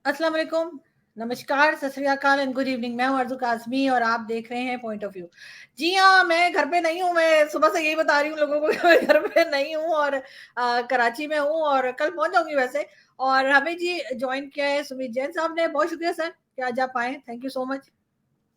अस्सलाम वालेकुम, नमस्कार, सत श्री अकाल एंड गुड इवनिंग। मैं हूँ अर्ज़ू काज़मी और आप देख रहे हैं पॉइंट ऑफ व्यू। जी हाँ, मैं घर पे नहीं हूँ, मैं सुबह से यही बता रही हूँ लोगों को कि मैं घर पे नहीं हूँ और कराची में हूँ और कल पहुँच जाऊँगी वैसे। और हमें जी जॉइन किया है सुमित जैन साहब ने, बहुत शुक्रिया सर कि आज आप आए, थैंक यू सो मच।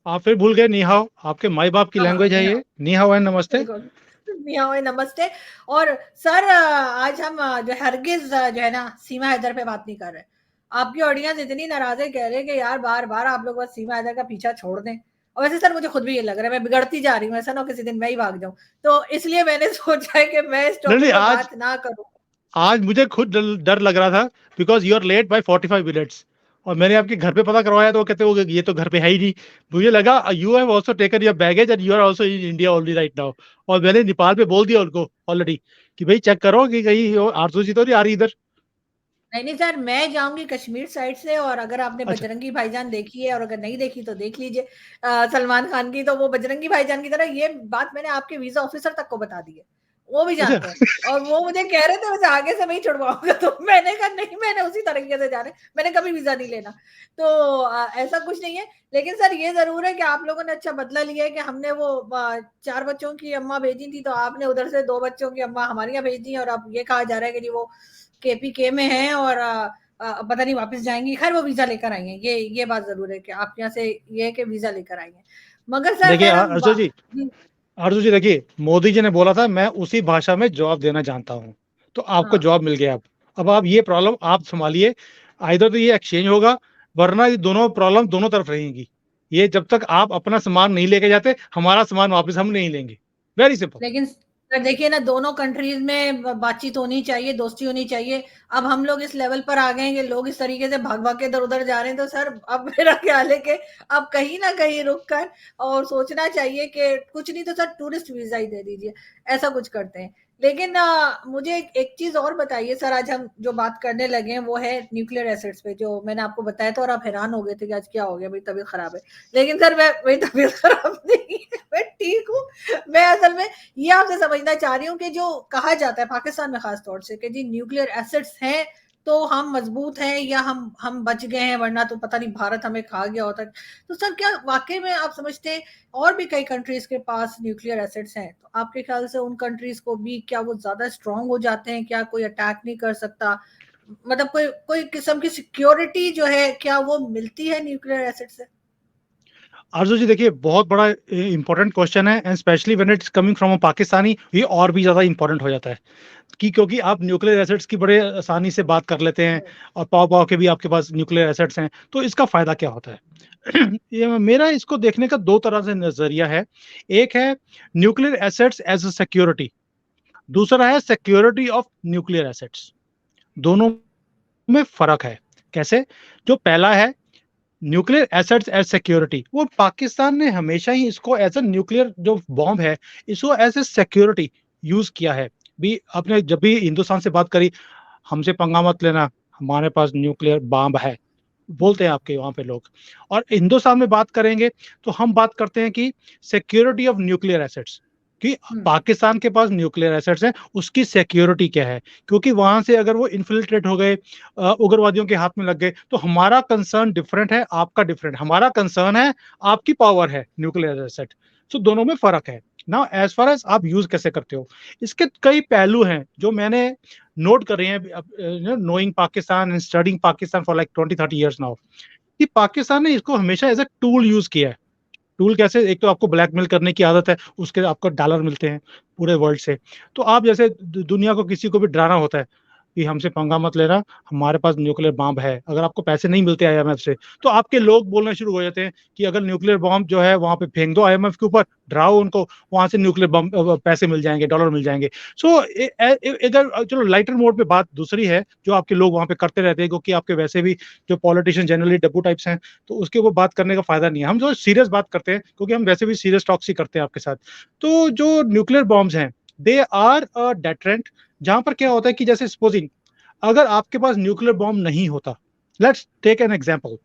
आप फिर भूल गए नी हाओ, आपके माई बाप की हाँ, हाँ, लैंग्वेज है जी हाँ, ये। नी हाओ एंड नमस्ते। बिल्कुल। जी हाँ, ओए नमस्ते। और सर आज हम जो है हरगिज़ जो है ना सीमा हैदर पे बात नहीं कर रहे। आपकी ऑडियंस इतनी नाराज़ है, कह रहे हैं कि यार बार-बार आप लोग बस सीमा हैदर का पीछा छोड़ दें। और वैसे सर मुझे खुद भी ये लग रहा है मैं बिगड़ती जा रही हूँ, ऐसा ना हो किसी दिन मैं ही भाग जाऊँ। तो इसलिए मैंने सोचा है कि मैं इस नहीं, नहीं, टॉपिक पे आज बात ना करूँ। आज मुझे खुद डर लग रहा था because you are late by 45 minutes और मैंने आपके घर पे पता करवाया तो वो कहते हो ये तो घर पे है ही नहीं। मुझे लगा you have also taken your baggage and you are also in India only right now. और मैंने नेपाल पे बोल दिया उनको ऑलरेडी कि भई चेक करो कि कहीं आरज़ू जी तो नहीं आ रही इधर। नहीं, नहीं सर, मैं जाऊँगी कश्मीर साइड से और अगर आपने अच्छा, बजरंगी भाईजान देखी है और अगर नहीं देखी तो देख लीजिए सलमान खान की, तो वो बजरंगी भाईजान की तरह ये बात मैंने आपके वीज़ा ऑफ़िसर तक को बता दी है। वो भी अच्छा। जानते हैं और वो मुझे कह रहे थे वैसे आगे से मैं ही छुड़वाऊँगा तो मैंने कहा नहीं मैंने उसी तरीके से जाना है, मैंने कभी वीज़ा नहीं लेना। तो ऐसा कुछ नहीं है, लेकिन सर ये ज़रूर है कि आप लोगों ने अच्छा बदला लिया है कि हमने वो 4 बच्चों की अम्मा भेजी थी, तो आपने उधर से 2 बच्चों की अम्मा हमारे यहाँ भेज दी है और अब ये कहा जा रहा है कि जी वो केपीके में हैं और पता नहीं वापस जाएँगी। खैर वो वीज़ा लेकर आई हैं, ये बात ज़रूर है कि आपके यहाँ से ये है कि वीज़ा लेकर आई हैं। मगर सर देखिए खैर हम बा जी, अर्जुन जी देखिए, मोदी जी ने बोला था मैं उसी भाषा में जवाब देना जानता हूँ। तो आपको हाँ। जवाब मिल गया अब। अब आप ये प्रॉब्लम आप सँभालिए, आइदर तो ये एक्सचेंज होगा, वरना ये दोनों प्रॉब्लम दोनों तरफ रहेंगी। ये जब तक आप अपना सामान नहीं लेके जाते, हमारा सामान वापस हम नहीं लेंगे। Very simple. लेकिन सर देखिए ना दोनों कंट्रीज़ में बातचीत होनी चाहिए, दोस्ती होनी चाहिए। अब हम लोग इस लेवल पर आ गए हैं कि लोग इस तरीके से भाग-भाग के इधर-उधर जा रहे हैं, तो सर अब मेरा ख़्याल है कि अब कहीं न कहीं रुक कर और सोचना चाहिए कि कुछ नहीं तो सर टूरिस्ट वीज़ा ही दे दीजिए, ऐसा कुछ करते हैं। लेकिन मुझे एक एक चीज़ और बताइए सर, आज हम जो बात करने लगे हैं वो है न्यूक्लियर एसिड्स पे, जो मैंने आपको बताया था और आप हैरान हो गए थे कि आज क्या हो गया, मेरी तबीयत ख़राब है। लेकिन सर मैं मेरी तबीयत ख़राब नहीं है, मैं ठीक हूँ। मैं असल में ये आपसे समझना चाह रही हूँ कि जो कहा जाता है पाकिस्तान में खास तौर से कि जी न्यूक्लियर एसिड्स हैं तो हम मजबूत हैं या हम बच गए हैं वरना तो पता नहीं भारत हमें खा गया होता। तो सर क्या वाकई में आप समझते हैं और भी कई कंट्रीज के पास न्यूक्लियर एसिड्स हैं, तो आपके ख्याल से उन कंट्रीज को भी क्या वो ज्यादा स्ट्रांग हो जाते हैं, क्या कोई अटैक नहीं कर सकता, मतलब कोई कोई किस्म की सिक्योरिटी जो है क्या वो मिलती है न्यूक्लियर एसिड से? आरज़ू जी देखिए, बहुत बड़ा इम्पोर्टेंट क्वेश्चन है and specially when it's coming from a Pakistani, ये और भी ज़्यादा इम्पोर्टेंट हो जाता है। कि क्योंकि आप न्यूक्लियर एसिड्स की बड़े आसानी से बात कर लेते हैं और पाव-पाव के भी आपके पास न्यूक्लियर एसिड्स हैं, तो इसका फ़ायदा क्या होता है? ये मेरा इसको देखने का 2 तरह से नज़रिया है। एक है nuclear acids as a security, दूसरा है सिक्योरिटी ऑफ न्यूक्लियर एसिड्स। दोनों में फ़र्क है। कैसे? जो पहला है न्यूक्लियर एसिड्स एज़ सिक्योरिटी, वो पाकिस्तान ने हमेशा ही इसको एज़ अ न्यूक्लियर जो बॉम्ब है, इसको एज़ अ सिक्योरिटी यूज़ किया है। भी आपने जब भी हिंदुस्तान से बात करी, हमसे पंगा मत लेना, हमारे पास न्यूक्लियर बॉम्ब है, बोलते हैं आपके वहाँ पे लोग। और हिंदुस्तान में बात करेंगे, तो हम बात करते हैं कि सिक्योरिटी ऑफ न्यूक्लियर एसेट्स, कि हम्म। पाकिस्तान के पास न्यूक्लियर एसेट्स हैं, उसकी सिक्योरिटी क्या है? क्योंकि वहाँ से अगर वो इन्फिल्ट्रेट हो गए, उग्रवादियों के हाथ में लग गए, तो हमारा कंसर्न डिफरेंट है, आपका डिफरेंट। हमारा कंसर्न है, आपकी पावर है न्यूक्लियर एसेट। सो दोनों में फ़र्क है। नाउ एज़ फार एज़ आप यूज़ कैसे करते हो? इसके कई पहलू हैं, जो मैंने नोट कर रहे हैं knowing Pakistan and studying Pakistan for like 20-30 years now, कि पाकिस्तान ने इसको हमेशा एज़ अ टूल यूज़ किया है। टूल कैसे? एक तो आपको ब्लैकमेल करने की आदत है, उसके आपको डॉलर मिलते हैं पूरे वर्ल्ड से। तो आप जैसे दुनिया को किसी को भी डराना होता है कि हमसे पंगा मत लेना, हमारे पास न्यूक्लियर बॉम्ब है। अगर आपको पैसे नहीं मिलते आईएमएफ से, तो आपके लोग बोलना शुरू हो जाते हैं कि अगर न्यूक्लियर बॉम्ब जो है वहाँ पे फेंक दो आईएमएफ के ऊपर, डराओ उनको, वहाँ से न्यूक्लियर बॉम्ब पैसे मिल जाएँगे, डॉलर मिल जाएँगे। सो इधर चलो लाइटर मोड पे बात दूसरी है, जो आपके लोग वहाँ पे करते रहते हैं, क्योंकि आपके वैसे भी जो पॉलिटिशियन जनरली डब्बू टाइप्स हैं, तो उसके ऊपर बात करने का फ़ायदा नहीं है। हम जो सीरियस बात करते हैं, क्योंकि हम वैसे भी सीरियस टॉक्स ही करते हैं आपके साथ। तो जो न्यूक्लियर बॉम्ब्स हैं, दे आर अ डेटरेंट, जहाँ पर क्या होता है कि जैसे सपोज़िंग अगर आपके पास न्यूक्लियर बॉम्ब नहीं होता, लेट्स टेक एन एग्ज़ाम्पल,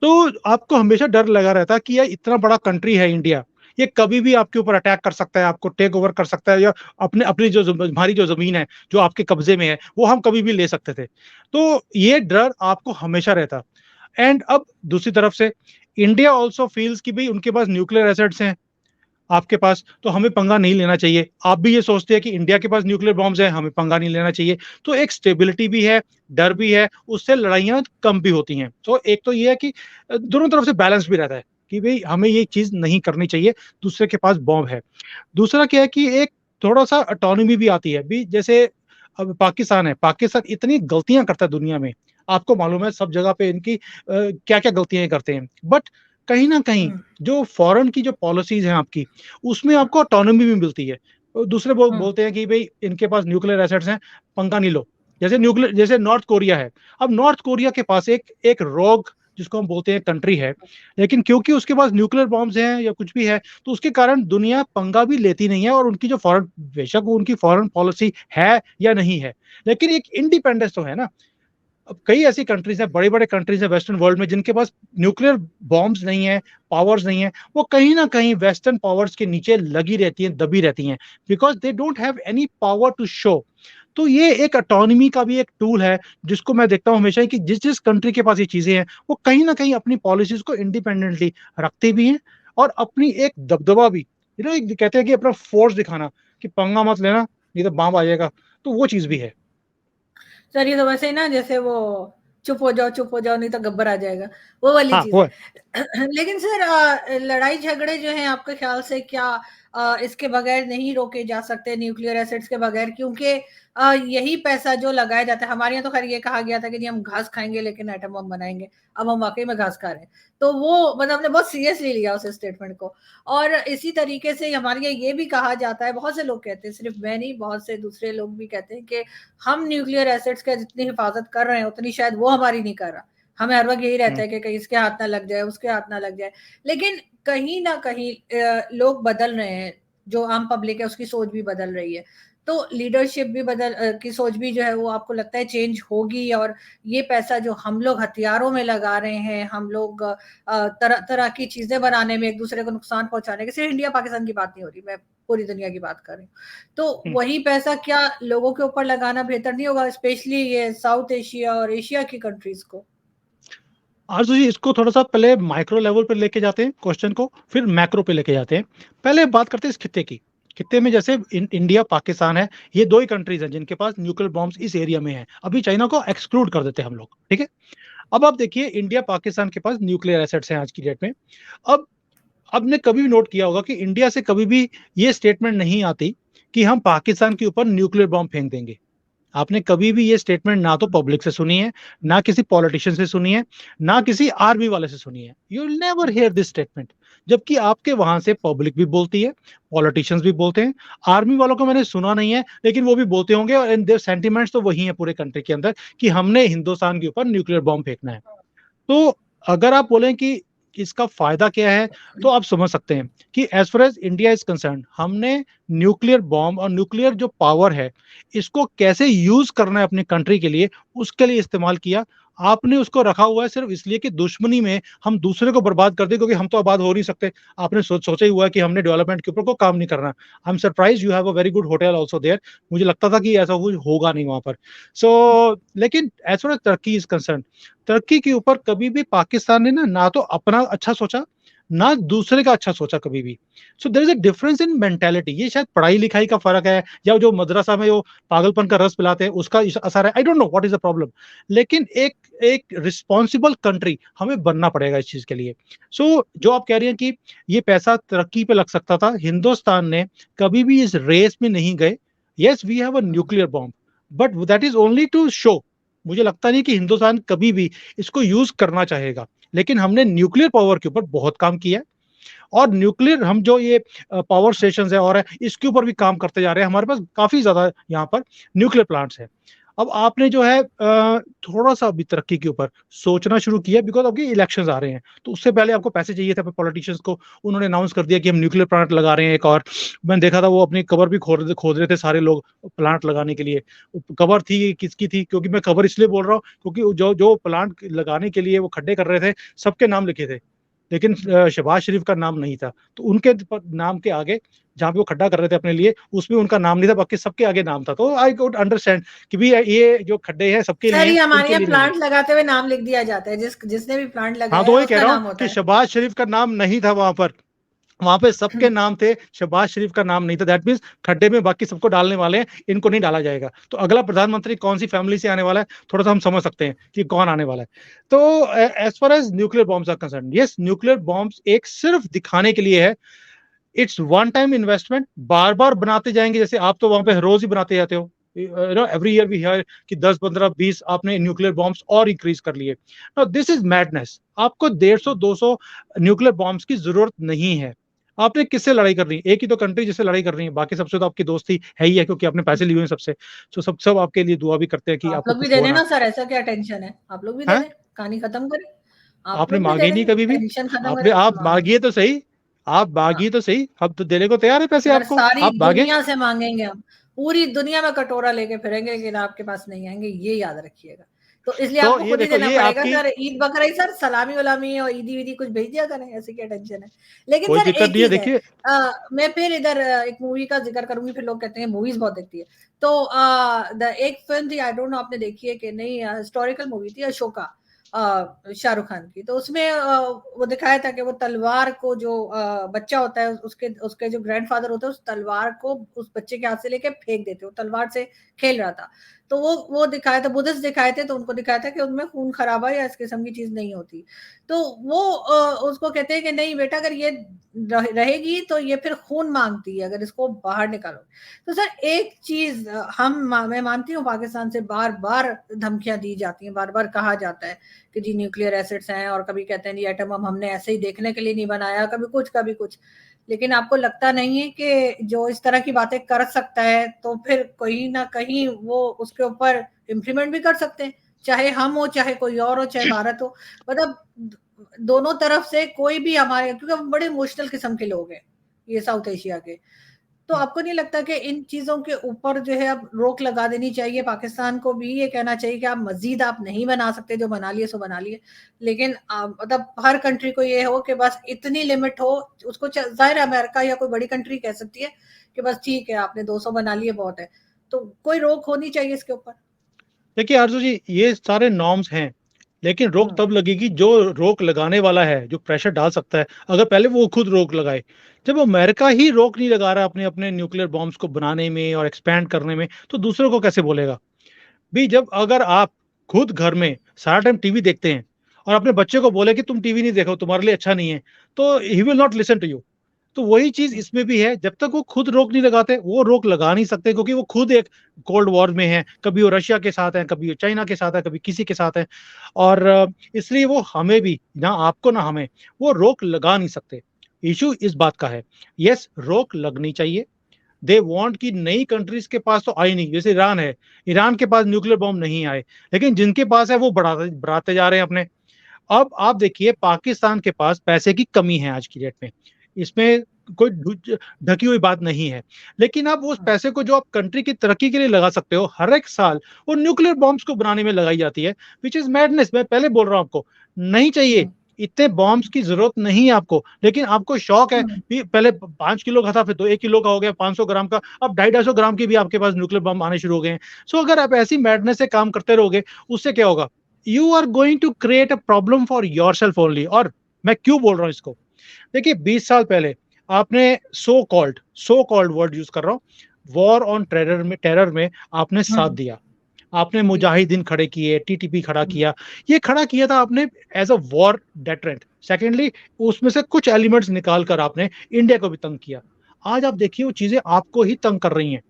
तो आपको हमेशा डर लगा रहता कि यार इतना बड़ा कंट्री है इंडिया, ये कभी भी आपके ऊपर अटैक कर सकता है, आपको टेक ओवर कर सकता है, या अपने अपनी जो हमारी जो जमीन है जो आपके कब्जे में है वो हम कभी भी ले सकते थे। तो ये डर आपको हमेशा रहता। एंड अब दूसरी तरफ से इंडिया ऑल्सो फील्स कि भाई उनके पास न्यूक्लियर एसेट्स हैं आपके पास, तो हमें पंगा नहीं लेना चाहिए। आप भी ये सोचते हैं कि इंडिया के पास न्यूक्लियर बॉम्ब्स हैं, हमें पंगा नहीं लेना चाहिए। तो एक स्टेबिलिटी भी है, डर भी है, उससे लड़ाइयाँ कम भी होती हैं। तो एक तो ये है कि दोनों तरफ से बैलेंस भी रहता है कि भई हमें ये चीज़ नहीं करनी चाहिए, दूसरे के पास बॉम्ब है। दूसरा क्या है कि एक थोड़ा-सा ऑटोनॉमी भी आती है। भी जैसे अब पाकिस्तान है, पाकिस्तान इतनी गलतियाँ करता है दुनिया में, आपको मालूम है सब जगह पे इनकी क्या-क्या गलतियाँ ये करते हैं। बट कहीं न कहीं हुँ, जो फॉरेन की जो पॉलिसीज़ हैं आपकी, उसमें आपको ऑटोनॉमी भी मिलती है। दूसरे हुँ, बोलते हैं कि भई इनके पास न्यूक्लियर एसेट्स हैं, पंगा नहीं लो। जैसे नॉर्थ कोरिया है, अब नॉर्थ कोरिया के पास एक एक रोग जिसको हम बोलते हैं कंट्री है, लेकिन क्योंकि उसके पास न्यूक्लियर बॉम्ब्स हैं या कुछ भी है, तो उसके कारण दुनिया पंगा भी लेती नहीं है, और उनकी जो फॉरेन बेशक वो उनकी फॉरेन पॉलिसी है या नहीं है, लेकिन एक इंडिपेंडेंस तो है ना। अब कई ऐसी कंट्रीज़ हैं, बड़े-बड़े कंट्रीज़ हैं वेस्टर्न वर्ल्ड में जिनके पास न्यूक्लियर बॉम्ब्स नहीं है, पावर्स नहीं है, वो कहीं न कहीं वेस्टर्न पावर्स के नीचे लगी रहती हैं, दबी रहती हैं, because they don't have any power to show. तो ये एक ऑटोनॉमी का भी एक टूल है, जिसको मैं देखता हूँ हमेशा ही कि जिस-जिस कंट्री के पास ये चीज़ें हैं, वो कहीं न कहीं अपनी पॉलिसीज़ को इंडिपेंडेंटली रखते भी हैं, और अपनी एक दबदबा भी, एक कहते हैं कि अपना फोर्स दिखाना कि पंगा मत लेना, नहीं तो बॉम्ब आ जाएगा, तो वो चीज़ भी हुँ। है। सर ये तो वैसे ही ना जैसे वो चुप हो जाओ नहीं तो गब्बर आ जाएगा, वो वाली हाँ, चीज़ वो है। है। लेकिन सर लड़ाई झगड़े जो हैं आपके ख़्याल से क्या इसके बगैर नहीं रोके जा सकते न्यूक्लियर एसिड्स के बगैर? क्योंकि यही पैसा जो लगाया जाता है हमारे यहाँ तो ख़ैर ये कहा गया था कि जी हम घास खाएँगे लेकिन एटम बम बनाएँगे। अब हम वाक़ई में घास खा रहे हैं। तो वो मतलब हमने बहुत सीरियसली लिया उस स्टेटमेंट को। और इसी तरीके से हमारे यहाँ ये भी कहा जाता है, बहुत से लोग कहते हैं, सिर्फ़ मैं नहीं बहुत से दूसरे लोग भी कहते हैं कि हम न्यूक्लियर एसिड्स का जितनी हिफाज़त कर रहे हैं, उतनी शायद वो हमारी नहीं कर रहा। हमें हर वक़्त यही रहता हुँ, है कि कहीं इसके हाथ ना लग जाए, उसके हाथ ना लग जाए। लेकिन कहीं न कहीं लोग बदल रहे हैं, जो आम पब्लिक है उसकी सोच भी बदल रही है। तो लीडरशिप भी की सोच भी जो है वो आपको लगता है चेंज होगी और ये पैसा जो हम लोग हथियारों में लगा रहे हैं, हम लोग तरह-तरह की चीज़ें बनाने में एक-दूसरे को नुकसान पहुँचाने के सिर्फ़ इंडिया पाकिस्तान की बात नहीं हो रही, मैं पूरी दुनिया की बात कर रही हूँ। तो हुँ। वही पैसा क्या लोगों के ऊपर लगाना बेहतर नहीं होगा स्पेशली ये साउथ एशिया और एशिया की कंट्रीज़ को? आशु जी, इसको थोड़ा-सा पहले माइक्रो लेवल पे लेके जाते हैं क्वेश्चन को, फिर मैक्रो पे लेके जाते हैं। पहले बात करते हैं इस खित्ते की। खित्ते में जैसे इंडिया, पाकिस्तान है, ये 2 ही कंट्रीज़ हैं जिनके पास न्यूक्लियर बॉम्ब्स इस एरिया में हैं। अभी चाइना को एक्सक्लूड कर देते हैं हम लोग, ठीक है? अब आप देखिए इंडिया, पाकिस्तान के पास न्यूक्लियर एसेट्स हैं आज की डेट में। अब आपने कभी भी नोट किया होगा कि इंडिया से कभी भी ये स्टेटमेंट नहीं आती कि हम पाकिस्तान के ऊपर न्यूक्लियर बॉम्ब फेंक देंगे। आपने कभी भी ये स्टेटमेंट ना तो पब्लिक से सुनी है, ना किसी पॉलिटिशियन से सुनी है, ना किसी आर्मी वाले से सुनी है। You will never hear this statement. जबकि आपके वहाँ से पब्लिक भी बोलती है, पॉलिटिशियंस भी बोलते हैं, आर्मी वालों को मैंने सुना नहीं है, लेकिन वो भी बोलते होंगे, और एंड देयर सेंटिमेंट्स तो वही हैं पूरे कंट्री के अंदर कि हमने हिंदुस्तान के ऊपर न्यूक्लियर बॉम्ब फेंकना है। तो अगर आप बोलें कि इसका फ़ायदा क्या है, तो आप समझ सकते हैं कि as far as India is concerned, हमने न्यूक्लियर बॉम्ब और न्यूक्लियर जो पावर है, इसको कैसे यूज़ करना है अपनी कंट्री के लिए, उसके लिए इस्तेमाल किया। आपने उसको रखा हुआ है सिर्फ़ इसलिए कि दुश्मनी में हम दूसरे को बर्बाद कर दें, क्योंकि हम तो आबाद हो नहीं सकते। आपने सोचा ही हुआ है कि हमने डेवलपमेंट के ऊपर कोई काम नहीं करना। I am surprised you have a very good hotel also there. मुझे लगता था कि ऐसा कुछ होगा नहीं वहाँ पर। लेकिन as far as Turkey is concerned, Turkey के ऊपर कभी भी पाकिस्तान ने ना तो अपना अच्छा सोचा, ना दूसरे का अच्छा सोचा कभी भी। So there is a difference in mentality. ये शायद पढ़ाई-लिखाई का फ़र्क है, या जो मदरसा में जो पागलपन का रस पिलाते हैं उसका असर है। I don't know what is the problem. लेकिन एक एक रिस्पांसिबल कंट्री हमें बनना पड़ेगा इस चीज़ के लिए। जो आप कह रही हैं कि ये पैसा तरक्की पे लग सकता था, हिंदुस्तान ने कभी भी इस रेस में नहीं गए। Yes, we have a nuclear bomb, but that is only to show. मुझे लगता नहीं कि हिंदुस्तान कभी भी इसको यूज़ करना चाहेगा। लेकिन हमने न्यूक्लियर पावर के ऊपर बहुत काम किया है, और न्यूक्लियर हम जो ये पावर स्टेशंस है और है, इसके ऊपर भी काम करते जा रहे हैं। हमारे पास काफ़ी ज़्यादा यहाँ पर न्यूक्लियर प्लांट्स हैं। अब आपने जो है थोड़ा-सा अभी तरक्की के ऊपर सोचना शुरू किया, बिकॉज़ आपके इलेक्शंस आ रहे हैं। तो उससे पहले आपको पैसे चाहिए थे अपने पॉलिटिशियंस को। उन्होंने अनाउंस कर दिया कि हम न्यूक्लियर प्लांट लगा रहे हैं एक और। मैंने देखा था वो अपनी कब्र भी खोद रहे थे सारे लोग प्लांट लगाने के लिए। कब्र थी, किसकी थी? क्योंकि मैं कब्र इसलिए बोल रहा हूँ क्योंकि जो जो प्लांट लगाने के लिए वो खड्डे कर रहे थे, सबके नाम लिखे थे। लेकिन शहबाज शरीफ का नाम नहीं था, तो उनके नाम के आगे जहाँ पे वो खड्डा कर रहे थे अपने लिए, उसमें उनका नाम नहीं था, बाकी सबके आगे नाम था। तो आई कुड अंडरस्टैंड कि भी ये जो खड्डे हैं सबके लिए सर हैं, ये हमारे उनके यहाँ लिए नहीं है। प्लांट लगाते हुए नाम लिख दिया जाता है, जिसने भी प्लांट हाँ, लगाया तो है वही कह उसका रहा हूँ नाम होता कि है। शहबाज शरीफ का नाम नहीं था वहां पर, वहां पे सबके नाम थे, शहबाज शरीफ का नाम नहीं था। दैट मीन्स खड्डे में बाकी सबको डालने वाले हैं, इनको नहीं डाला जाएगा। तो अगला प्रधानमंत्री कौन सी फैमिली से आने वाला है, थोड़ा सा हम समझ सकते हैं कि कौन आने वाला है। तो as far as nuclear bombs are concern, yes, nuclear bombs एक सिर्फ दिखाने के लिए है। इट्स वन टाइम इन्वेस्टमेंट, बार बार बनाते जाएंगे, जैसे आप तो वहां पे रोज ही बनाते जाते हो, एवरी ईयर वी हियर कि 10 15 20 आपने न्यूक्लियर बॉम्ब्स और इंक्रीज कर लिए। Now this is madness. आपको 150 200 न्यूक्लियर बॉम्ब्स की जरूरत नहीं है। आपने किससे लड़ाई कर रही है? एक ही तो कंट्री जिससे लड़ाई कर रही है, बाकी सबसे तो आपकी दोस्ती है ही है, क्योंकि आपने पैसे लिए हुए हैं सबसे। तो सब आपके लिए दुआ भी करते हैं कि आप आपको लोग भी कुछ दे हो ना। देना सर, ऐसा क्या टेंशन है, आप लोग भी दे है, दें, कहानी खत्म करें। आप आपने लोग भी दे मांगे ही नहीं देंगे, कभी भी। टेंशन खत्म आपने, करें। आप मांग मांगिए तो सही, आप मांगिए हाँ तो सही, हम तो देने को तैयार है पैसे सर, आपको, सारी आप मांगे। दुनिया से मांगेंगे हम, पूरी दुनिया में कटोरा लेके फिरेंगे, लेकिन आपके पास नहीं आएंगे, ये याद रखिएगा। तो इसलिए तो आपको ये खुद ही देखो, देना ये पड़ेगा आपकी सर, ईद बकरा ही सर, सलामी वलामी और ईदी वीदी कुछ भेज दिया करें, ऐसी क्या टेंशन है। लेकिन कोई सर दिक्कत एक नहीं है, चीज है, देखिए। मैं फिर इधर एक मूवी का जिक्र करूंगी, फिर लोग कहते हैं मूवीज बहुत देखती है। तो एक फिल्म थी, आई डोंट नो आपने देखी है कि नहीं, हिस्टोरिकल मूवी थी, अशोका, शाहरुख खान की। तो उसमें वो दिखाया था कि वो तलवार को, जो बच्चा होता है, उसके उसके जो ग्रैंडफादर होते हैं, उस तलवार को उस बच्चे के हाथ से लेके फेंक देते, वो तलवार से खेल रहा था। तो वो दिखाया था, बुद्धिस्ट दिखाए थे, तो उनको दिखाया था कि उनमें खून खराबा या इस किस्म की चीज नहीं होती। तो वो उसको कहते हैं कि नहीं बेटा, अगर ये रहेगी तो ये फिर खून मांगती है, अगर इसको बाहर निकालो। तो सर एक चीज, मैं मानती हूँ पाकिस्तान से बार बार धमकियां दी जाती हैं, बार बार कहा जाता है कि जी न्यूक्लियर एसिड्स हैं, और कभी कहते हैं जी एटम बम हमने ऐसे ही देखने के लिए नहीं बनाया, कभी कुछ कभी कुछ। लेकिन आपको लगता नहीं है कि जो इस तरह की बातें कर सकता है, तो फिर कहीं ना कहीं वो उसके ऊपर इम्प्लीमेंट भी कर सकते हैं, चाहे हम हो, चाहे कोई और हो, चाहे भारत हो। मतलब दोनों तरफ से कोई भी हमारे, क्योंकि हम बड़े इमोशनल किस्म के लोग हैं ये साउथ एशिया के। तो आपको नहीं लगता कि इन चीजों के ऊपर जो है अब रोक लगा देनी चाहिए, पाकिस्तान को भी ये कहना चाहिए कि आप मजीद आप नहीं बना सकते, जो बना लिए सो बना लिए, लेकिन मतलब हर कंट्री को ये हो कि बस इतनी लिमिट हो। उसको जाहिर है अमेरिका या कोई बड़ी कंट्री कह सकती है कि बस ठीक है, आपने 200 बना लिए, बहुत है। तो कोई रोक होनी चाहिए इसके ऊपर। देखिए आरजू जी, ये सारे नॉर्म्स हैं, लेकिन रोक हम्म। तब लगेगी जो रोक लगाने वाला है, जो प्रेशर डाल सकता है, अगर पहले वो खुद रोक लगाए। जब अमेरिका ही रोक नहीं लगा रहा अपने अपने न्यूक्लियर बॉम्ब्स को बनाने में और एक्सपैंड करने में, तो दूसरों को कैसे बोलेगा? भी जब अगर आप खुद घर में सारा टाइम टीवी देखते हैं और अपने बच्चे को बोले कि तुम टीवी नहीं देखो, तुम्हारे लिए अच्छा नहीं है, तो he will not listen to you. तो वही चीज इसमें भी है, जब तक वो खुद रोक नहीं लगाते, वो रोक लगा नहीं सकते, क्योंकि वो खुद एक कोल्ड वॉर में है, कभी वो रशिया के साथ है, कभी वो चाइना के साथ है, कभी किसी के साथ है। और इसलिए वो हमें भी, ना आपको ना हमें, वो रोक लगा नहीं सकते। इशू इस बात का है। यस, रोक लगनी चाहिए। दे वांट कि नई कंट्रीज के पास तो आई नहीं, जैसे ईरान है, ईरान के पास न्यूक्लियर बॉम्ब नहीं आए, लेकिन जिनके पास है वो बढ़ाते बढ़ाते जा रहे हैं अपने। अब आप देखिए, पाकिस्तान के पास पैसे की कमी है आज की डेट में, इसमें कोई ढकी हुई बात नहीं है। लेकिन आप उस पैसे को जो आप कंट्री की तरक्की के लिए लगा सकते हो, हर एक साल वो न्यूक्लियर बॉम्ब्स को बनाने में लगाई जाती है, विच इज मैडनेस। मैं पहले बोल रहा हूं आपको, नहीं चाहिए, इतने बॉम्ब्स की जरूरत नहीं है आपको, लेकिन आपको शौक है कि पहले 5 किलो का था, फिर तो 1 किलो का हो गया, 500 ग्राम का, अब 250 250 ग्राम की भी आपके पास न्यूक्लियर बॉम्ब आने शुरू हो गए हैं। सो अगर आप ऐसी मैडनेस से काम करते रहोगे, उससे क्या होगा? You are going to create a problem for yourself only. और मैं क्यों बोल रहा हूं इसको? देखिए, 20 साल पहले आपने सो कॉल्ड वर्ड यूज कर रहा हूं, वॉर ऑन टेरर में आपने साथ हम्म। दिया, आपने जी। मुजाहिदीन खड़े किए, टीटीपी खड़ा हम्म। किया। ये खड़ा किया था आपने as a war deterrent. Secondly, उसमें से कुछ एलिमेंट्स निकाल कर आपने इंडिया को भी तंग किया। आज आप देखिए, वो चीजें आपको ही तंग कर रही हैं।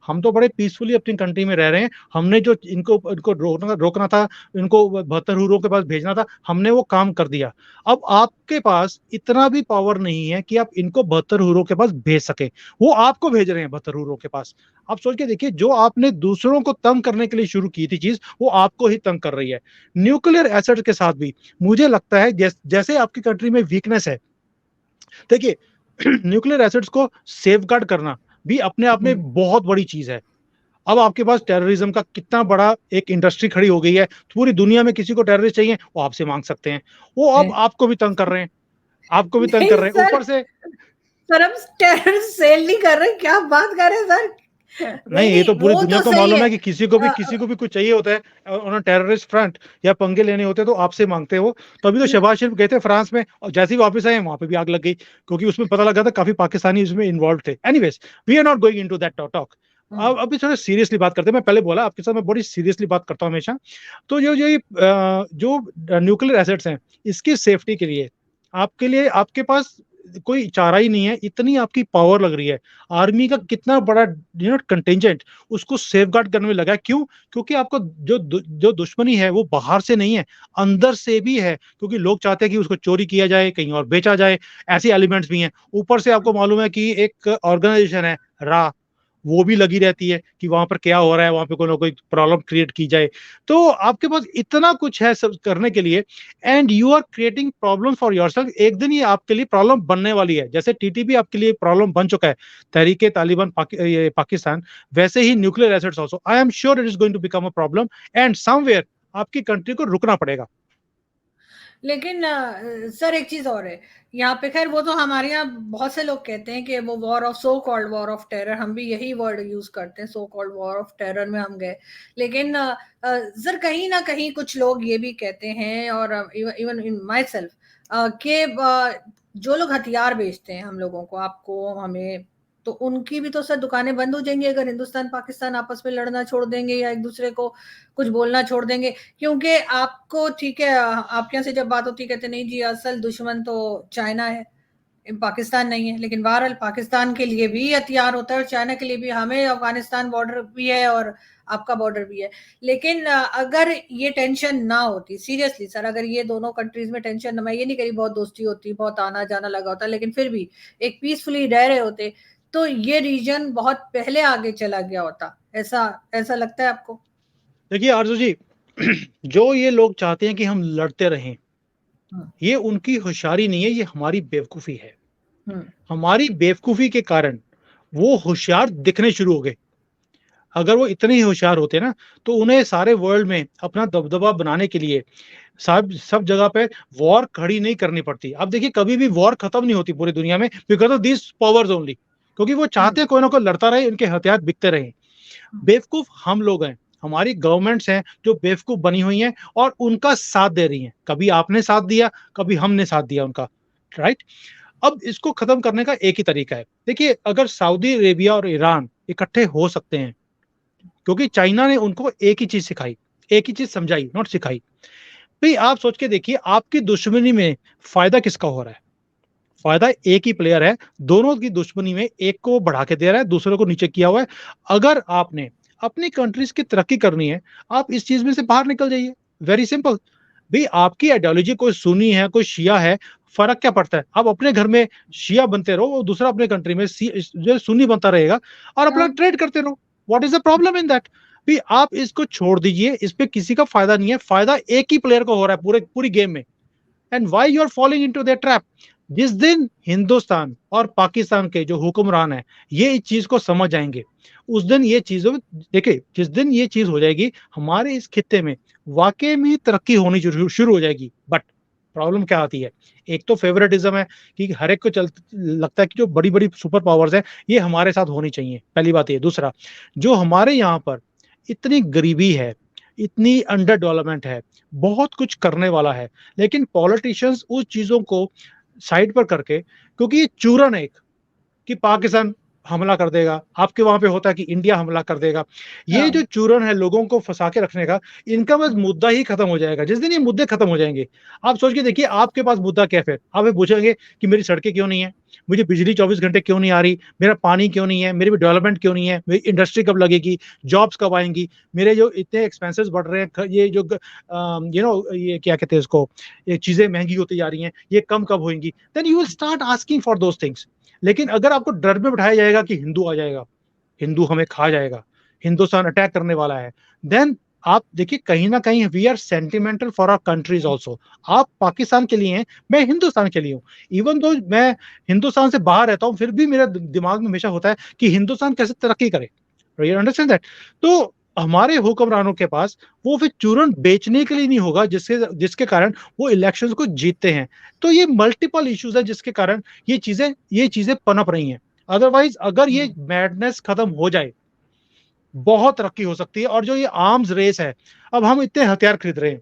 हम तो बड़े पीसफुली अपनी कंट्री में रह रहे हैं, हमने जो इनको इनको रोकना था, इनको 72 हुरों के पास भेजना था, हमने वो काम कर दिया। अब आपके पास इतना भी पावर नहीं है कि आप इनको 72 हुरों के पास भेज सके, वो आपको भेज रहे हैं 72 हुरों के पास। आप सोच के देखिए, जो आपने दूसरों को तंग करने के लिए शुरू की थी चीज, वो आपको ही तंग कर रही है। न्यूक्लियर एसिड के साथ भी मुझे लगता है, जैसे आपकी कंट्री में वीकनेस है, देखिए, न्यूक्लियर एसिड्स को सेफगार्ड करना भी अपने आप में बहुत बड़ी चीज है। अब आपके पास टेररिज्म का कितना बड़ा एक इंडस्ट्री खड़ी हो गई है, पूरी दुनिया में किसी को टेररिस्ट चाहिए, वो आपसे मांग सकते हैं, वो अब आपको भी तंग कर रहे हैं। आपको भी तंग नहीं कर रहे हैं सर, ऊपर से। सर हम टेरर सेल नहीं कर रहे, क्या बात कर रहे हैं सर? नहीं नहीं, ये तो नहीं, पूरी वो दुनिया तो को सही मालूम है। है कि किसी को भी कुछ चाहिए होता है ऑन टेररिस्ट फ्रंट या पंगे लेने होते हैं तो आपसे मांगते हैं वो। तो अभी तो शहबाज शरीफ गए थे फ्रांस में और जैसे ही वापस आए वहां पे भी आग लग गई, क्योंकि उसमें पता लगा था काफी पाकिस्तानी इसमें इन्वॉल्व थे। Anyways, we are not going into that talk. अब अभी थोड़ा सीरियसली बात करते हैं। मैं पहले बोला आपके साथ मैं बड़ी सीरियसली बात करता हूँ हमेशा। तो जो न्यूक्लियर एसेट्स हैं, इसकी सेफ्टी के लिए आपके पास कोई चारा ही नहीं है। इतनी आपकी पावर लग रही है, आर्मी का कितना बड़ा कंटिंजेंट उसको सेफगार्ड करने में लगा है। क्यों? क्योंकि आपको जो दुश्मनी है वो बाहर से नहीं है, अंदर से भी है, क्योंकि लोग चाहते हैं कि उसको चोरी किया जाए, कहीं और बेचा जाए। ऐसे एलिमेंट्स भी हैं। ऊपर से आपको मालूम है कि एक ऑर्गेनाइजेशन है रा, वो भी लगी रहती है कि वहां पर क्या हो रहा है, वहां पे कोई ना कोई प्रॉब्लम क्रिएट की जाए। तो आपके पास इतना कुछ है सब करने के लिए, and you are creating problem for yourself. एक दिन ये आपके लिए प्रॉब्लम बनने वाली है, जैसे टीटीपी आपके लिए प्रॉब्लम बन चुका है, तहरीके तालिबान पाकिस्तान, वैसे ही nuclear acids also I am sure it is going to become a problem, and somewhere आपकी कंट्री को रुकना पड़ेगा। लेकिन सर एक चीज और है यहाँ पे, खैर वो तो हमारे यहाँ बहुत से लोग कहते हैं कि वो war of, so called war of terror, हम भी यही वर्ड यूज करते हैं, so called war of terror में हम गए। लेकिन सर कहीं ना कहीं कुछ लोग ये भी कहते हैं, और इवन इन माई सेल्फ, कि जो लोग हथियार बेचते हैं हम लोगों को, आपको हमें, तो उनकी भी तो सर दुकानें बंद हो जाएंगी अगर हिंदुस्तान पाकिस्तान आपस में लड़ना छोड़ देंगे या एक दूसरे को कुछ बोलना छोड़ देंगे। क्योंकि आपको ठीक है, आपके यहाँ से जब बात होती है कहते नहीं जी असल दुश्मन तो चाइना है, पाकिस्तान नहीं है। लेकिन बहरहाल पाकिस्तान के लिए भी हथियार होता है और चाइना के लिए भी, हमें अफगानिस्तान बॉर्डर भी है और आपका बॉर्डर भी है। लेकिन अगर ये टेंशन ना होती, सीरियसली सर, अगर ये दोनों कंट्रीज में टेंशन, मैं ये नहीं करी बहुत दोस्ती होती, बहुत आना जाना लगा होता, लेकिन फिर भी एक पीसफुली रह रहे होते, तो ये रीजन बहुत पहले आगे चला गया होता। ऐसा ऐसा लगता है आपको? देखिए आरजू जी, जो ये लोग चाहते हैं कि हम लड़ते रहें, हम्म। ये उनकी होशियारी नहीं है, ये हमारी बेवकूफी है। हम्म। हमारी बेवकूफी के कारण वो होशियार दिखने शुरू हो गए। अगर वो इतने ही होशियार होते ना, तो उन्हें सारे वर्ल्ड में अपना दबदबा बनाने के लिए सब सब जगह पे वॉर खड़ी नहीं करनी पड़ती। अब देखिए, कभी भी वॉर खत्म नहीं होती पूरी दुनिया में because of this powers only, क्योंकि वो चाहते हम्म। हैं कोई ना कोई लड़ता रहे, इनके हथियार बिकते रहे। बेवकूफ हम लोग हैं, हमारी गवर्नमेंट्स हैं जो बेवकूफ बनी हुई हैं और उनका साथ दे रही हैं। कभी आपने साथ दिया, कभी हमने साथ दिया उनका, राइट। अब इसको खत्म करने का एक ही तरीका है। देखिए, अगर सऊदी अरेबिया और ईरान इकट्ठे हो सकते हैं, क्योंकि चाइना ने उनको एक ही चीज सिखाई, एक ही चीज समझाई, नॉट सिखाई। भाई आप सोच के देखिए, आपकी दुश्मनी में फायदा किसका हो रहा है? फायदा एक ही प्लेयर है। दोनों की दुश्मनी में एक को बढ़ा के दे रहा है, दूसरे को नीचे किया हुआ है। अगर आपने अपनी कंट्रीज की तरक्की करनी है, आप इस चीज में से बाहर निकल जाइए। Very simple. भाई आपकी आइडियोलॉजी कोई सुन्नी है, कोई शिया है, फर्क क्या पड़ता है? आप अपने घर में शिया बनते रहो, वो दूसरा अपने कंट्री में जो सुन्नी बनता रहेगा, और अपना हाँ। ट्रेड करते रहो। What is the problem in that? भी आप इसको छोड़ दीजिए, इस पे किसी का फायदा नहीं है। फायदा एक ही प्लेयर को हो रहा है पूरे पूरी गेम में। And why you are following into their trap? जिस दिन हिंदुस्तान और पाकिस्तान के जो हुक्मरान है ये इस चीज को समझ जाएंगे, उस दिन ये चीजों, देखिए जिस दिन ये चीज हो जाएगी, हमारे इस खित्ते में वाकई में तरक्की होनी शुरू हो जाएगी। बट प्रॉब्लम क्या आती है? एक तो फेवरेटिज्म है कि हर एक को लगता है कि जो बड़ी बड़ी सुपर पावर्स है ये हमारे साथ होनी चाहिए, पहली बात ये। दूसरा, जो हमारे यहाँ पर इतनी गरीबी है, इतनी अंडर डेवलपमेंट है, बहुत कुछ करने वाला है, लेकिन पॉलिटिशियंस उस चीजों को साइड पर करके, क्योंकि ये चूरन है एक, कि पाकिस्तान हमला कर देगा, आपके वहां पे होता है कि इंडिया हमला कर देगा। ये जो हाँ। चूरन है लोगों को फंसा के रखने का, इनका बस मुद्दा ही खत्म हो जाएगा जिस दिन ये मुद्दे खत्म हो जाएंगे। आप सोच के देखिए, आपके पास मुद्दा क्या है फिर? आप ये पूछेंगे कि मेरी सड़कें क्यों नहीं है, मुझे बिजली 24 घंटे क्यों नहीं आ रही, मेरा पानी क्यों नहीं है, मेरी भी डेवलपमेंट क्यों नहीं है, मेरी इंडस्ट्री कब लगेगी, जॉब्स कब आएंगी, मेरे जो इतने एक्सपेंसेस बढ़ रहे हैं, ये जो ये क्या कहते हैं इसको, ये चीजें महंगी होती जा रही हैं, ये कम कब होंगी। Then you will start asking for those things. लेकिन अगर आपको डर में बिठाया जाएगा कि हिंदू आ जाएगा, हिंदू हमें खा जाएगा, हिंदुस्तान अटैक करने वाला है, देन आप देखिए, कहीं ना कहीं we are sentimental for our countries also. आप पाकिस्तान के लिए हैं, मैं हिंदुस्तान के लिए हूँ। इवन दो मैं हिंदुस्तान से बाहर रहता हूँ, फिर भी मेरा दिमाग में हमेशा होता है कि हिंदुस्तान कैसे तरक्की करे। You understand that? तो हमारे हुक्मरानों के पास वो फिर चूरन बेचने के लिए नहीं होगा, जिसके कारण वो इलेक्शंस को जीतते हैं। तो ये मल्टीपल इश्यूज है जिसके कारण ये चीजें पनप रही हैं। अदरवाइज अगर ये मैडनेस खत्म हो जाए, बहुत तरक्की हो सकती है। और जो ये आर्म्स रेस है, अब हम इतने हथियार खरीद रहे हैं,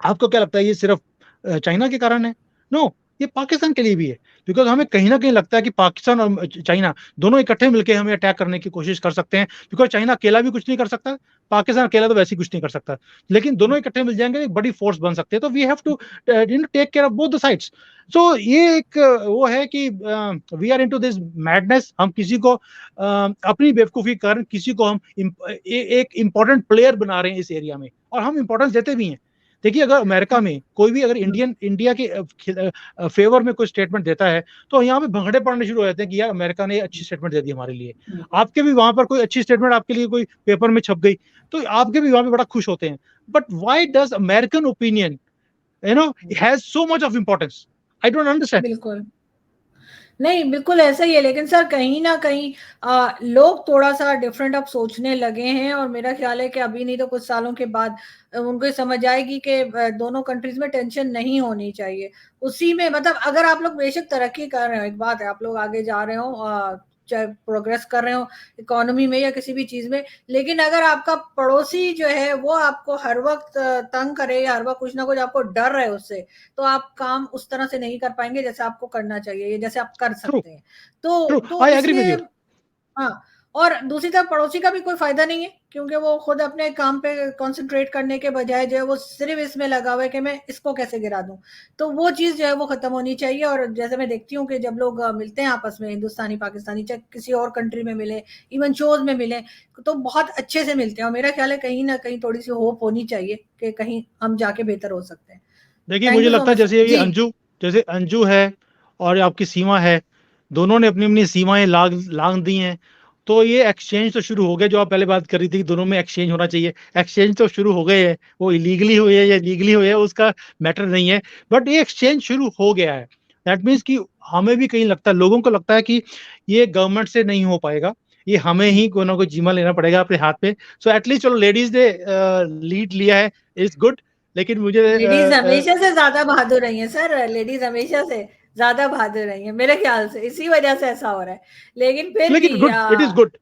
आपको क्या लगता है ये सिर्फ चाइना के कारण है? नो, ये पाकिस्तान के लिए भी है। बिकॉज़ हमें कहीं न कहीं लगता है कि पाकिस्तान और चाइना दोनों इकट्ठे मिलके हमें अटैक करने की कोशिश कर सकते हैं। बिकॉज़ चाइना अकेला भी कुछ नहीं कर सकता, पाकिस्तान अकेला तो वैसे ही कुछ नहीं कर सकता। लेकिन दोनों इकट्ठे मिल जाएँगे, एक बड़ी फोर्स बन सकते हैं। तो we have to take care of both the sides. So ये एक वो है कि we are into this madness. हम किसी को अपनी बेवकूफ़ी के कारण किसी को हम एक इम्पोर्टेंट प्लेयर बना रहे हैं इस एरिया में, और हम इम्पोर्टेंस देते भी हैं। देखिए, अगर अमेरिका में कोई भी अगर इंडिया के फेवर में कोई स्टेटमेंट देता है, तो यहाँ पे भंगड़े पड़ने शुरू हो जाते हैं कि यार अमेरिका ने अच्छी स्टेटमेंट दे दी हमारे लिए। आपके भी वहां पर कोई अच्छी स्टेटमेंट आपके लिए कोई पेपर में छप गई, तो आपके भी वहां पे बड़ा खुश होते हैं। But why does American opinion has so much of importance? I don't understand. बिल्कुल नहीं, बिल्कुल ऐसा ही है, लेकिन सर कहीं न कहीं लोग थोड़ा-सा डिफरेंट अब सोचने लगे हैं, और मेरा ख़्याल है कि अभी नहीं तो कुछ सालों के बाद उनको ये समझ आएगी कि दोनों कंट्रीज़ में टेंशन नहीं होनी चाहिए। उसी में मतलब अगर आप लोग बेशक तरक्की कर रहे हो, एक बात है, आप लोग आगे जा रहे हो, चाहे प्रोग्रेस कर रहे हो इकोनॉमी में या किसी भी चीज़ में, लेकिन अगर आपका पड़ोसी जो है वो आपको हर वक़्त तंग करे या हर वक़्त कुछ ना कुछ आपको डर रहे उससे, तो आप काम उस तरह से नहीं कर पाएँगे जैसे आपको करना चाहिए, जैसे आप कर ट्रू, सकते हैं। तो ट्रू, तो आई एग्री विद इसलिए यू। हाँ, और दूसरी तरफ पड़ोसी का भी कोई फ़ायदा नहीं है, क्योंकि वो खुद अपने काम पे कॉन्सन्ट्रेट करने के बजाय जो है वो सिर्फ़ इसमें लगा हुआ है कि मैं इसको कैसे गिरा दूँ। तो वो चीज़ जो है वो ख़त्म होनी चाहिए, और जैसे मैं देखती हूँ कि जब लोग मिलते हैं आपस में, हिंदुस्तानी, पाकिस्तानी, चाहे किसी और कंट्री में मिले, इवन शोज़ में मिले, तो बहुत अच्छे से मिलते हैं, और मेरा ख़्याल है कहीं न कहीं थोड़ी-सी होप होनी चाहिए कि कहीं हम जाके बेहतर हो सकते हैं। देखिए, थैंक मुझे यू सो लगता है मच सर। जैसे ये जी। अंजू है और आपकी सीमा है, दोनों ने अपनी-अपनी सीमाएँ लाँघ लाँघ दी हैं। तो ये एक्सचेंज तो शुरू हो गया, जो आप पहले बात कर रही थी कि दोनों में एक्सचेंज होना चाहिए। एक्सचेंज तो शुरू हो गए हैं, वो इलीगली हुए या लीगली हुए उसका मैटर नहीं है, बट ये एक्सचेंज शुरू हो गया है। दैट मीन्स कि हमें भी कहीं लगता है, लोगों को लगता है कि ये गवर्नमेंट से नहीं हो पाएगा, ये हमें ही कोई ना कोई जिम्मा लेना पड़ेगा अपने हाथ पे। सो एट लीस्ट चलो लेडीज़ ने लीड लिया है, इज़ गुड। लेकिन मुझे लेडीज़ हमेशा से ज़्यादा बहादुर रही हैं सर, लेडीज़ हमेशा से ज़्यादा बहादुर रही हैं, मेरे ख़्याल से इसी वजह से ऐसा हो रहा है। लेकिन फिर लेकिन भी गुड, इट इज़ गुड।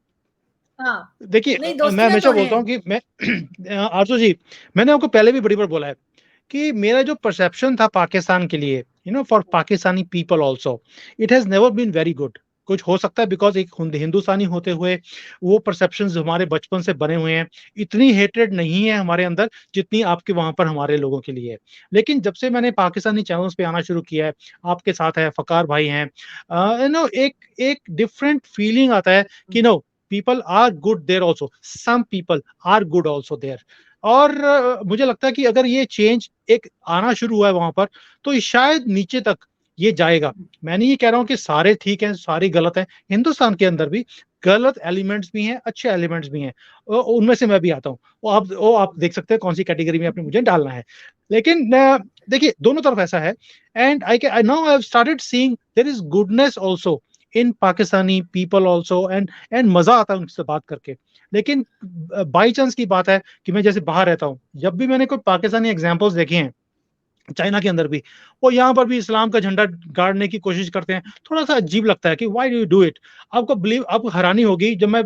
हाँ, देखिए, नहीं मैं दोस्तियाँ हमेशा तो बोलता हैं। हूँ कि मैं आशु जी, मैंने आपको पहले भी बड़ी बार बोला है कि मेरा जो परसेप्शन था पाकिस्तान के लिए, for Pakistani people also, it has never been very good. कुछ हो सकता है बिकॉज़ एक हिंदुस्तानी होते हुए वो परसेप्शंस हमारे बचपन से बने हुए हैं। इतनी हेट्रेड नहीं है हमारे अंदर जितनी आपके वहाँ पर हमारे लोगों के लिए है। लेकिन जब से मैंने पाकिस्तानी चैनल्स पे आना शुरू किया है, आपके साथ है, फ़कार भाई हैं, एक एक डिफरेंट फीलिंग आता है कि no, people are good there also, some people are good also there. और मुझे लगता है कि अगर ये चेंज एक आना शुरू हुआ है वहाँ पर, तो ये शायद नीचे तक ये जाएगा। मैं नहीं ये कह रहा हूँ कि सारे ठीक हैं, सारे गलत हैं। हिंदुस्तान के अंदर भी गलत एलिमेंट्स भी हैं, अच्छे एलिमेंट्स भी हैं। उनमें से मैं भी आता हूँ। वो आप देख सकते हैं कौन-सी कैटेगरी में आपने मुझे डालना है। लेकिन देखिए, दोनों तरफ ऐसा है, and I now I have started seeing there is goodness also in Pakistani people also, and मज़ा आता है उनसे बात करके। लेकिन बाय चांस की बात है कि मैं जैसे बाहर रहता हूँ, जब भी मैंने कोई पाकिस्तानी एग्ज़ाम्पल्स देखे हैं, चाइना के अंदर भी, वो यहाँ पर भी इस्लाम का झंडा गाड़ने की कोशिश करते हैं। थोड़ा-सा अजीब लगता है कि why do you do it? आपको हैरानी होगी, जब मैं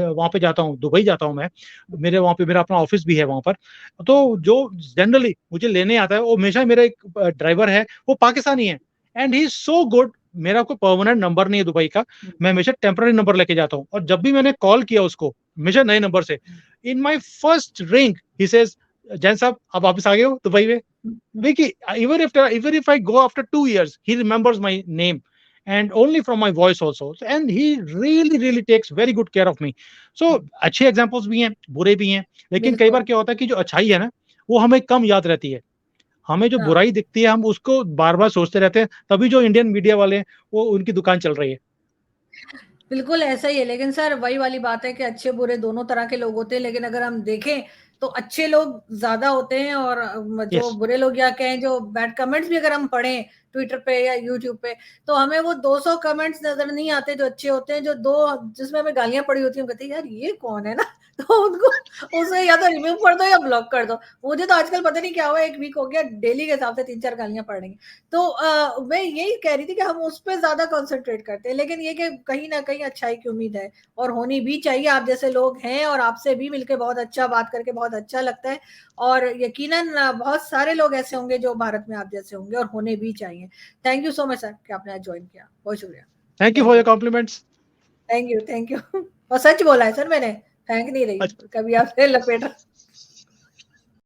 वहाँ पे जाता हूँ, दुबई जाता हूँ मैं, मेरे वहाँ पे मेरा अपना ऑफ़िस भी है वहाँ पर। तो जो जनरली मुझे लेने आता है, वो हमेशा मेरा एक ड्राइवर है, वो पाकिस्तानी है, and he is so good. मेरा कोई परमानेंट नंबर नहीं है दुबई का, मैं हमेशा टेम्परेरी नंबर लेके जाता हूँ, और जब भी मैंने कॉल किया उसको, हमेशा नए नंबर से, in my first ring he says, "Jain साहब, आप वापस आ गए हो दुबई में?" देखिए, even if I go after 2 years, he remembers my name and only from my voice also, and he really really takes very good care of me. So अच्छे examples भी हैं, बुरे भी हैं, लेकिन कई बार बिल्कुल, क्या होता है कि जो अच्छाई है ना, वो हमें कम याद रहती है। हमें जो हाँ। बुराई दिखती है, हम उसको बार-बार सोचते रहते हैं, तभी जो इंडियन मीडिया वाले हैं, वो उनकी दुकान चल रही है। बिल्कुल ऐसा ही है, लेकिन सर वही वाली बात है कि अच्छे-बुरे दोनों तरह के लोग होते हैं, लेकिन अगर हम देखें तो अच्छे लोग ज़्यादा होते हैं, और जो यस, बुरे लोग या कहें जो बैड कमेंट्स भी अगर हम पढ़ें ट्विटर पे या यूट्यूब पे, तो हमें वो 200 कमेंट्स नजर नहीं आते जो अच्छे होते हैं, जो दो जिसमें हमें गालियां पड़ी होती हैं, कहते हैं यार ये कौन है ना तो उनको उसे या तो रिमूव कर दो या ब्लॉक कर दो। मुझे तो आजकल पता नहीं क्या हुआ, 1 वीक हो गया डेली के हिसाब से 3-4 गालियां पड़ रही हैं। तो मैं यही कह रही थी कि हम उस पे ज्यादा कंसंट्रेट करते हैं, लेकिन ये कि कहीं ना कहीं अच्छाई की उम्मीद है और होनी भी चाहिए। आप जैसे लोग हैं और आपसे भी मिलके बहुत अच्छा, बात करके बहुत अच्छा लगता है, और यकीनन बहुत सारे लोग ऐसे होंगे जो भारत में आप जैसे होंगे, और होने भी चाहिए। Thank you so much sir कि आपने आज ज्वाइन किया, बहुत शुक्रिया। Thank you thank for you, your compliments. Thank you, thank you और सच बोला है सर मैंने, थैंक नहीं रही अच्छा, कभी आपसे लपेटा।